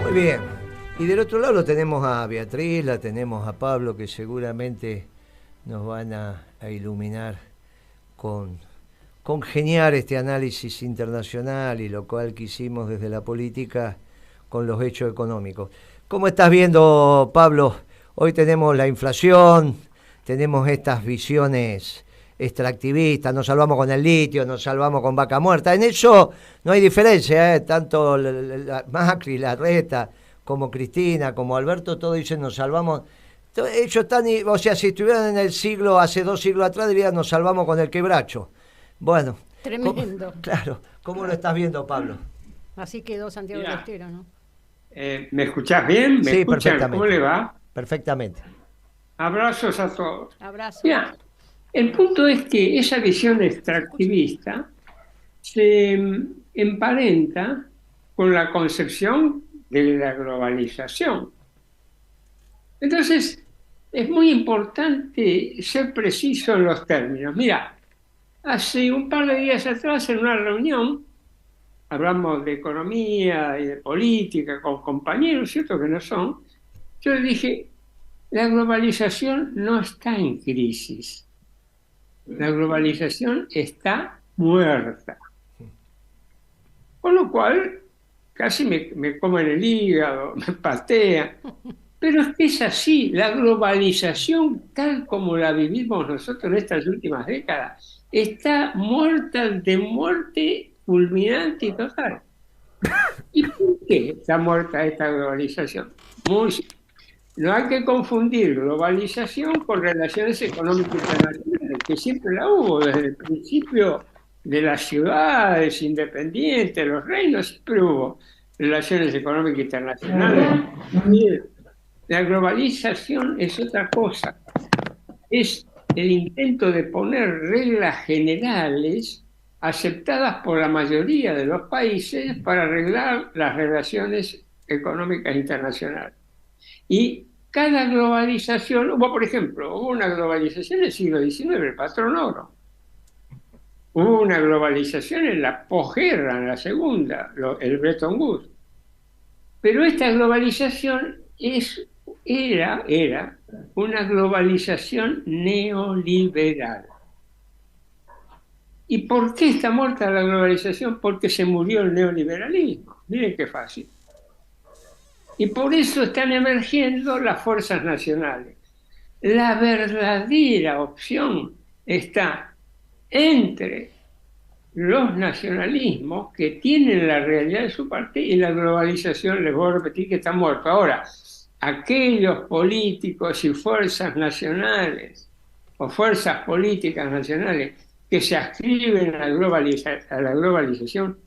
Muy bien. Y del otro lado lo tenemos a Beatriz, la tenemos a Pablo, que seguramente nos van a iluminar con congeniar este análisis internacional y lo cual que hicimos desde la política con los hechos económicos. ¿Cómo estás viendo, Pablo? Hoy tenemos la inflación, tenemos estas visiones extractivistas, nos salvamos con el litio, nos salvamos con vaca muerta. En eso no hay diferencia, tanto Macri, Larreta, como Cristina, como Alberto, todos dicen nos salvamos. Ellos están, o sea, si estuvieran en el siglo, hace 2 siglos atrás, dirían nos salvamos con el quebracho. Bueno. Tremendo. Claro, ¿cómo lo estás viendo, Pablo? así quedó Santiago del Estero, ¿no? ¿Me escuchás bien? ¿Me sí, escuchan? Perfectamente. ¿Cómo le va? Perfectamente. Abrazos a todos. Abrazo. Mira, el punto es que esa visión extractivista se emparenta con la concepción de la globalización. Entonces, es muy importante ser preciso en los términos. Mira, hace un par de días atrás en una reunión, hablamos de economía y de política con compañeros, cierto que no son, yo le dije, la globalización no está en crisis. La globalización está muerta. Con lo cual, casi me comen el hígado, me patean. Pero es que es así, la globalización tal como la vivimos nosotros en estas últimas décadas, está muerta de muerte fulminante y total. ¿Y por qué está muerta esta globalización? No hay que confundir globalización con relaciones económicas internacionales, que siempre la hubo desde el principio de las ciudades independientes, los reinos, siempre hubo relaciones económicas internacionales. La globalización es otra cosa, es el intento de poner reglas generales aceptadas por la mayoría de los países para arreglar las relaciones económicas internacionales. Y cada globalización, por ejemplo, hubo una globalización en el siglo XIX, el patrón oro. Hubo una globalización en la posguerra, en la segunda, el Bretton Woods. Pero esta globalización era una globalización neoliberal. ¿Y por qué está muerta la globalización? Porque se murió el neoliberalismo. Miren qué fácil. Y por eso están emergiendo las fuerzas nacionales. La verdadera opción está entre los nacionalismos que tienen la realidad de su parte y la globalización, les voy a repetir que está muerto. Ahora, aquellos políticos y fuerzas nacionales o fuerzas políticas nacionales que se adscriben a la globalización,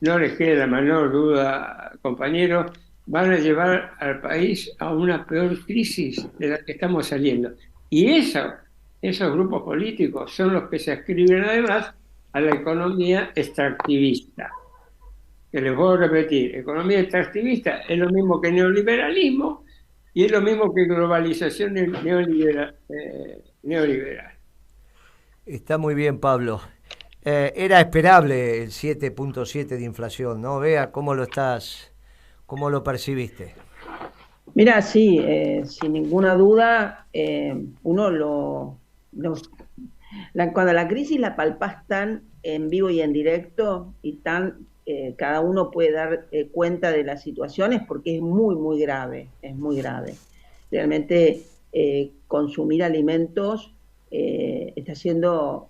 no les quede la menor duda, compañeros, van a llevar al país a una peor crisis de la que estamos saliendo. Y esos grupos políticos son los que se adscriben además a la economía extractivista. Que les voy a repetir, economía extractivista es lo mismo que neoliberalismo y es lo mismo que globalización neoliberal. Está muy bien, Pablo. Era esperable el 7.7 de inflación, ¿no? Vea cómo cómo lo percibiste. Mira, sí, sin ninguna duda, cuando la crisis la palpás tan en vivo y en directo y cada uno puede dar cuenta de las situaciones porque es muy, muy grave, es muy grave. Realmente consumir alimentos está siendo,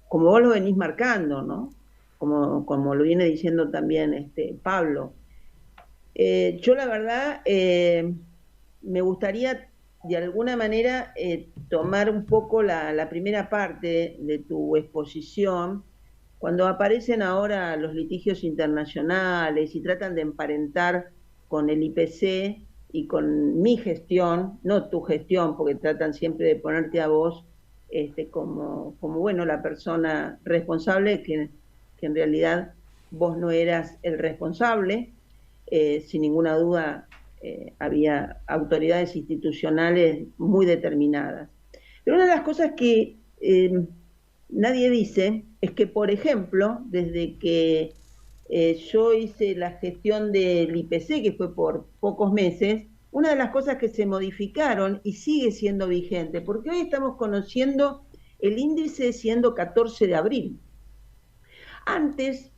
como vos lo venís marcando, ¿no? Como lo viene diciendo también Pablo. Yo la verdad me gustaría de alguna manera tomar un poco la primera parte de tu exposición, cuando aparecen ahora los litigios internacionales y tratan de emparentar con el IPC y con mi gestión, no tu gestión, porque tratan siempre de ponerte a vos como bueno, la persona responsable, que en realidad vos no eras el responsable. Sin ninguna duda había autoridades institucionales muy determinadas. Pero una de las cosas que nadie dice es que, por ejemplo, desde que yo hice la gestión del IPC, que fue por pocos meses, una de las cosas que se modificaron y sigue siendo vigente, porque hoy estamos conociendo el índice siendo 14 de abril. Antes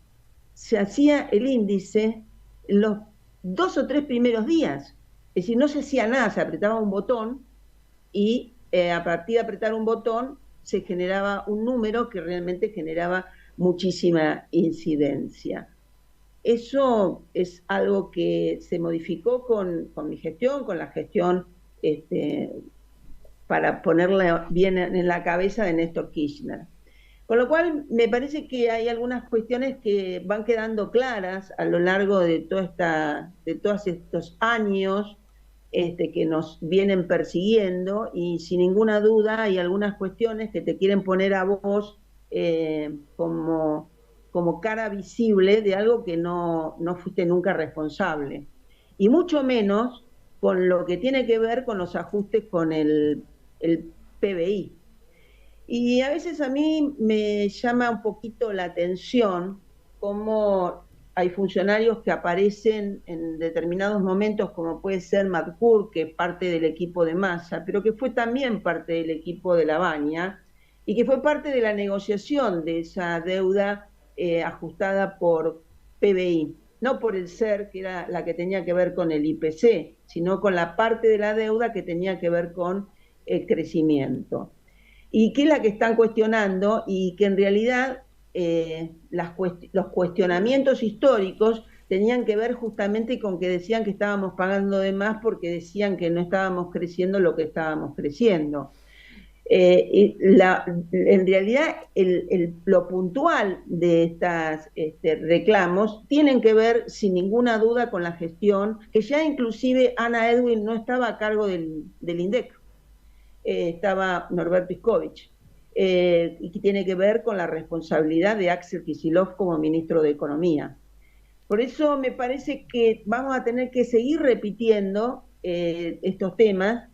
se hacía el índice los 2 o 3 primeros días, es decir, no se hacía nada, se apretaba un botón y a partir de apretar un botón se generaba un número que realmente generaba muchísima incidencia. Eso es algo que se modificó con mi gestión, con la gestión para ponerla bien en la cabeza de Néstor Kirchner. Con lo cual, me parece que hay algunas cuestiones que van quedando claras a lo largo de todos estos años que nos vienen persiguiendo, y sin ninguna duda hay algunas cuestiones que te quieren poner a vos como cara visible de algo que no fuiste nunca responsable. Y mucho menos con lo que tiene que ver con los ajustes con el PBI. Y a veces a mí me llama un poquito la atención cómo hay funcionarios que aparecen en determinados momentos, como puede ser Madcour, que es parte del equipo de Massa, pero que fue también parte del equipo de Labaña, y que fue parte de la negociación de esa deuda ajustada por PBI, no por el SER, que era la que tenía que ver con el IPC, sino con la parte de la deuda que tenía que ver con el crecimiento. Y que es la que están cuestionando, y que en realidad los cuestionamientos históricos tenían que ver justamente con que decían que estábamos pagando de más porque decían que no estábamos creciendo lo que estábamos creciendo. En realidad lo puntual de estos reclamos tienen que ver sin ninguna duda con la gestión, que ya inclusive Ana Edwin no estaba a cargo del INDEC. Estaba Norberto Iskovich, y que tiene que ver con la responsabilidad de Axel Kicillof como ministro de Economía. Por eso me parece que vamos a tener que seguir repitiendo estos temas.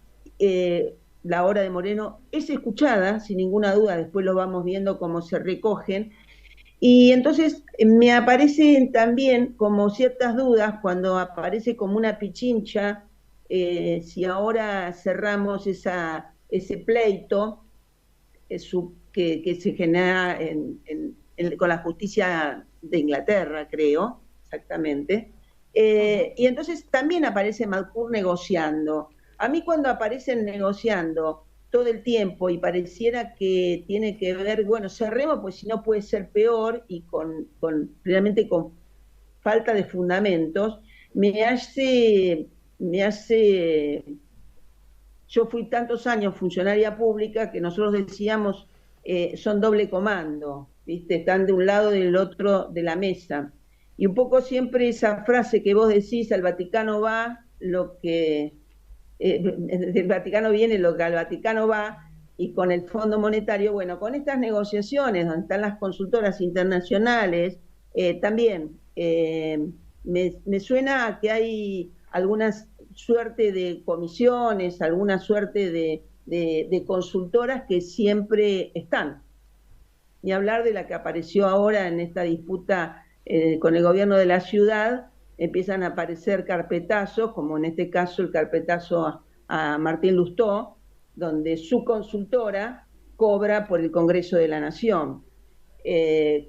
La hora de Moreno es escuchada, sin ninguna duda, después lo vamos viendo cómo se recogen. Y entonces me aparecen también como ciertas dudas cuando aparece como una pichincha, si ahora cerramos ese pleito que se genera con la justicia de Inglaterra, creo, exactamente, Y entonces también aparece Malcur negociando. A mí cuando aparecen negociando todo el tiempo y pareciera que tiene que ver, bueno, cerremos, pues si no puede ser peor y realmente con falta de fundamentos, me hace, yo fui tantos años funcionaria pública que nosotros decíamos, son doble comando, ¿viste? Están de un lado y del otro de la mesa. Y un poco siempre esa frase que vos decís, al Vaticano va lo que, del Vaticano viene lo que al Vaticano va, y con el Fondo Monetario, bueno, con estas negociaciones donde están las consultoras internacionales, también me suena a que hay alguna suerte de comisiones, alguna suerte de consultoras que siempre están. Ni hablar de la que apareció ahora en esta disputa con el gobierno de la ciudad, empiezan a aparecer carpetazos, como en este caso el carpetazo a Martín Lustó, donde su consultora cobra por el Congreso de la Nación.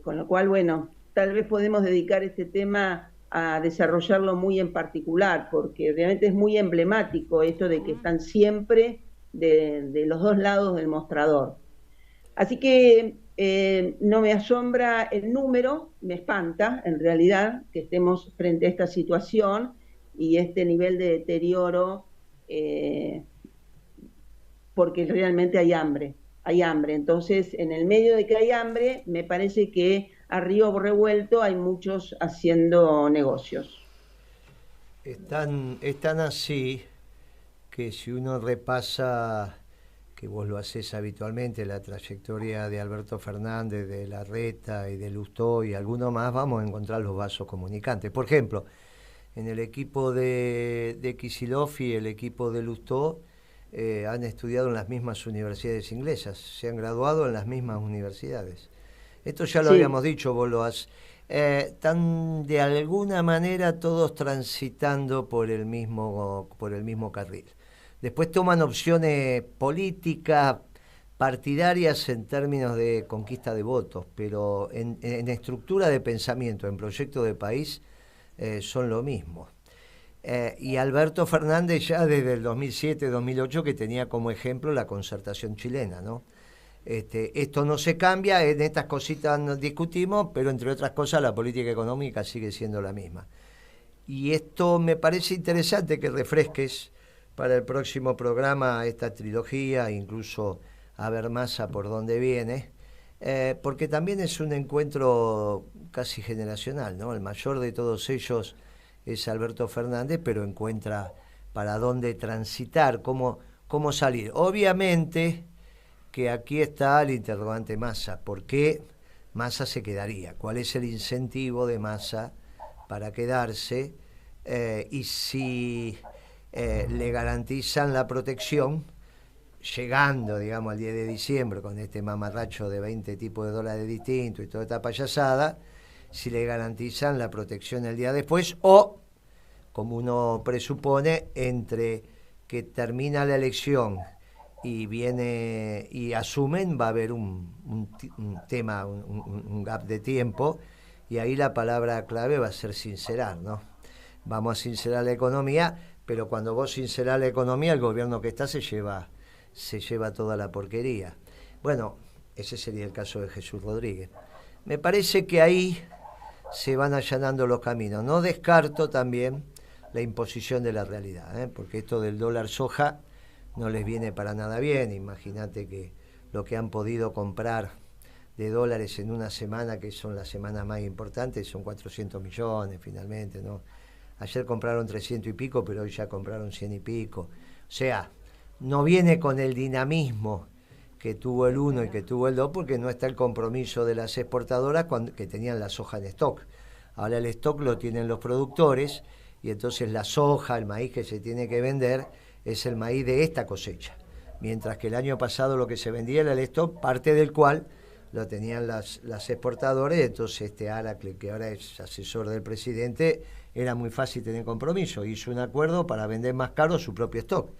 Con lo cual, bueno, tal vez podemos dedicar este tema a desarrollarlo muy en particular, porque realmente es muy emblemático esto de que están siempre de los dos lados del mostrador. Así que no me asombra el número, me espanta en realidad que estemos frente a esta situación y este nivel de deterioro, porque realmente hay hambre. Entonces, en el medio de que hay hambre, me parece que a río revuelto hay muchos haciendo negocios. Están así que si uno repasa, que vos lo hacés habitualmente, la trayectoria de Alberto Fernández, de Larreta y de Lustó y alguno más, vamos a encontrar los vasos comunicantes. Por ejemplo, en el equipo de Kicillof y el equipo de Lustó han estudiado en las mismas universidades inglesas, se han graduado en las mismas universidades. Esto ya lo habíamos dicho, vos lo has... están de alguna manera todos transitando por el mismo carril. Después toman opciones políticas, partidarias en términos de conquista de votos, pero en estructura de pensamiento, en proyecto de país, son lo mismo. Y Alberto Fernández ya desde el 2007-2008 que tenía como ejemplo la concertación chilena, ¿no? Esto no se cambia, en estas cositas nos discutimos, pero entre otras cosas la política económica sigue siendo la misma. Y esto me parece interesante que refresques para el próximo programa esta trilogía, incluso a ver Massa por dónde viene, porque también es un encuentro casi generacional, ¿no? El mayor de todos ellos es Alberto Fernández, pero encuentra para dónde transitar, cómo salir. Obviamente que aquí está el interrogante Massa. ¿Por qué Massa se quedaría? ¿Cuál es el incentivo de Massa para quedarse? Y si le garantizan la protección, llegando, digamos, al 10 de diciembre, con este mamarracho de 20 tipos de dólares distintos y toda esta payasada, si le garantizan la protección el día después, o, como uno presupone, entre que termina la elección y viene y asumen, va a haber un tema, un gap de tiempo, y ahí la palabra clave va a ser sincerar, ¿no? Vamos a sincerar la economía, pero cuando vos sincerás la economía, el gobierno que está se lleva toda la porquería. Bueno, ese sería el caso de Jesús Rodríguez. Me parece que ahí se van allanando los caminos. No descarto también la imposición de la realidad, porque esto del dólar soja no les viene para nada bien. Imagínate que lo que han podido comprar de dólares en una semana, que son las semanas más importantes, son 400 millones finalmente, ¿no? Ayer compraron 300 y pico, pero hoy ya compraron 100 y pico. O sea, no viene con el dinamismo que tuvo el 1 y que tuvo el 2, porque no está el compromiso de las exportadoras que tenían la soja en stock. Ahora el stock lo tienen los productores, y entonces la soja, el maíz que se tiene que vender, es el maíz de esta cosecha. Mientras que el año pasado lo que se vendía era el stock, parte del cual lo tenían las exportadoras. Entonces Aracle, que ahora es asesor del presidente, era muy fácil tener compromiso. Hizo un acuerdo para vender más caro su propio stock.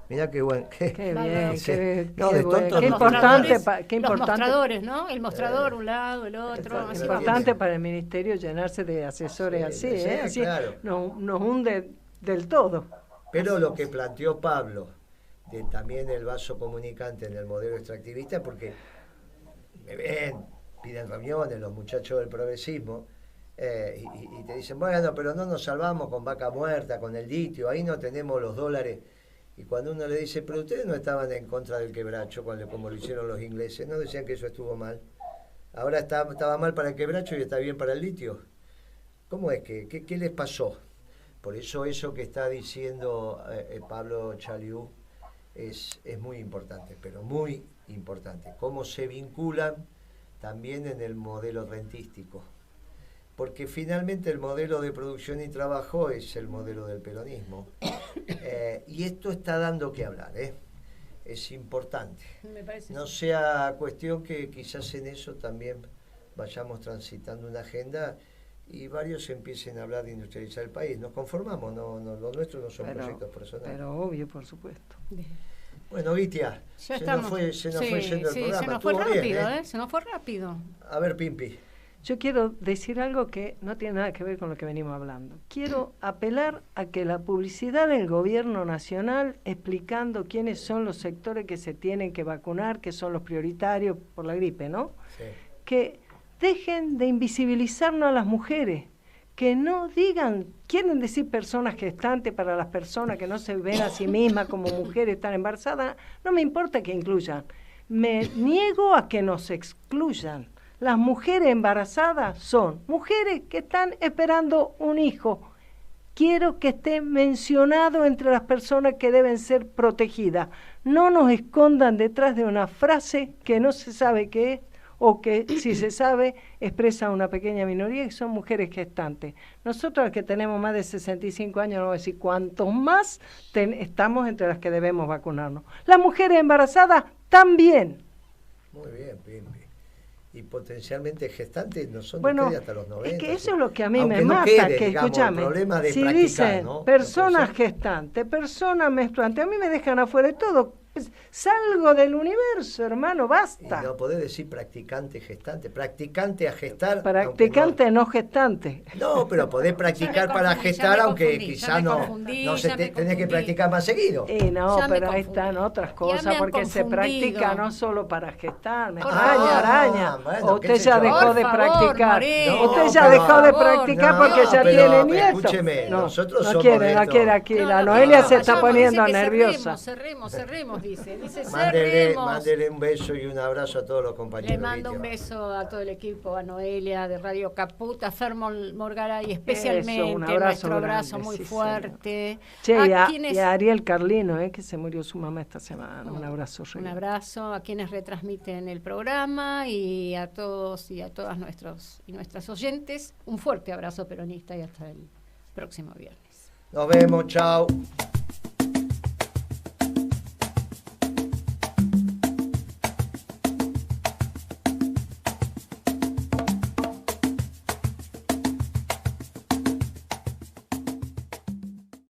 Mirá qué bueno. Qué bien, No, de tonto qué no. importante, qué Los importante. mostradores, ¿no? El mostrador, un lado, el otro. Es Lo importante tiene. para el ministerio llenarse de asesores así, Sí, así claro. nos hunde del todo. Pero lo que planteó Pablo, de también el vaso comunicante en el modelo extractivista, porque me ven, piden reuniones los muchachos del progresismo, y te dicen, bueno, pero no nos salvamos con Vaca Muerta, con el litio, ahí no tenemos los dólares. Y cuando uno le dice, pero ustedes no estaban en contra del quebracho, como lo hicieron los ingleses, no decían que eso estuvo mal. Ahora estaba mal para el quebracho y está bien para el litio. ¿Cómo es que qué les pasó? Por eso que está diciendo Pablo Chaliú es muy importante, pero muy importante. Cómo se vinculan también en el modelo rentístico. Porque finalmente el modelo de producción y trabajo es el modelo del peronismo. Y esto está dando que hablar, es importante. Me parece No sea cuestión que quizás en eso también vayamos transitando una agenda y varios empiecen a hablar de industrializar el país. Nos conformamos, no, lo nuestro no son proyectos personales. Pero obvio, por supuesto. Bueno, Vitia, se nos fue yendo el programa. Se nos fue Estuvo rápido, bien, se nos fue rápido. A ver, Pimpi. Yo quiero decir algo que no tiene nada que ver con lo que venimos hablando. Quiero apelar a que la publicidad del gobierno nacional explicando quiénes son los sectores que se tienen que vacunar, que son los prioritarios por la gripe, ¿no? Sí. Que dejen de invisibilizarnos a las mujeres, que no digan, quieren decir personas gestantes para las personas que no se ven a sí mismas como mujeres están embarazadas, no me importa que incluyan, me niego a que nos excluyan. Las mujeres embarazadas son mujeres que están esperando un hijo. Quiero que esté mencionado entre las personas que deben ser protegidas. No nos escondan detrás de una frase que no se sabe qué es, o que si se sabe expresa una pequeña minoría y son mujeres gestantes. Nosotros que tenemos más de 65 años, no voy a decir cuántos más, estamos entre las que debemos vacunarnos. Las mujeres embarazadas también. Muy bien, Pimpi. Y potencialmente gestantes no son Bueno, ustedes hasta los 90. es que eso es lo que a mí me no mata, quede, que digamos, escúchame, el problema de si practicar, dicen ¿no? personas ¿No puede ser? gestantes, personas menstruantes, a mí me dejan afuera de todo. Salgo del universo, hermano, Y basta. no podés decir practicante, gestante. Practicante a gestar. Practicante, no gestante. No, pero podés practicar para gestar, aunque quizás no se tenés que practicar más seguido. No, Ya me pero ahí confundí. están otras Ya cosas, me han porque se confundido. practica no solo para gestar, me Por extraña, favor. araña. Bueno, O qué usted sé ya yo. dejó Por de favor, practicar. Moreno. Usted No, ya pero- dejó de por practicar favor. porque ya No, tiene pero nietos. escúcheme, No, nosotros no somos quiere, de no esto. quiere aquí. La No, Noelia no, se está vayamos, poniendo dice que nerviosa. Cerremos, dice Mándele cerremos. un beso y un abrazo a todos los compañeros. Le mando un Vitia. beso a todo el equipo, a Noelia de Radio Caput, a Fer Morgaray Eso, especialmente, un abrazo nuestro grande, abrazo muy sí, fuerte. Che, A quienes- y a Ariel Carlino, que se murió su mamá esta semana. Un abrazo. Un abrazo a quienes retransmiten el programa y a todos y a todas nuestras oyentes. Un fuerte abrazo peronista y hasta el próximo viernes. Nos vemos, chao.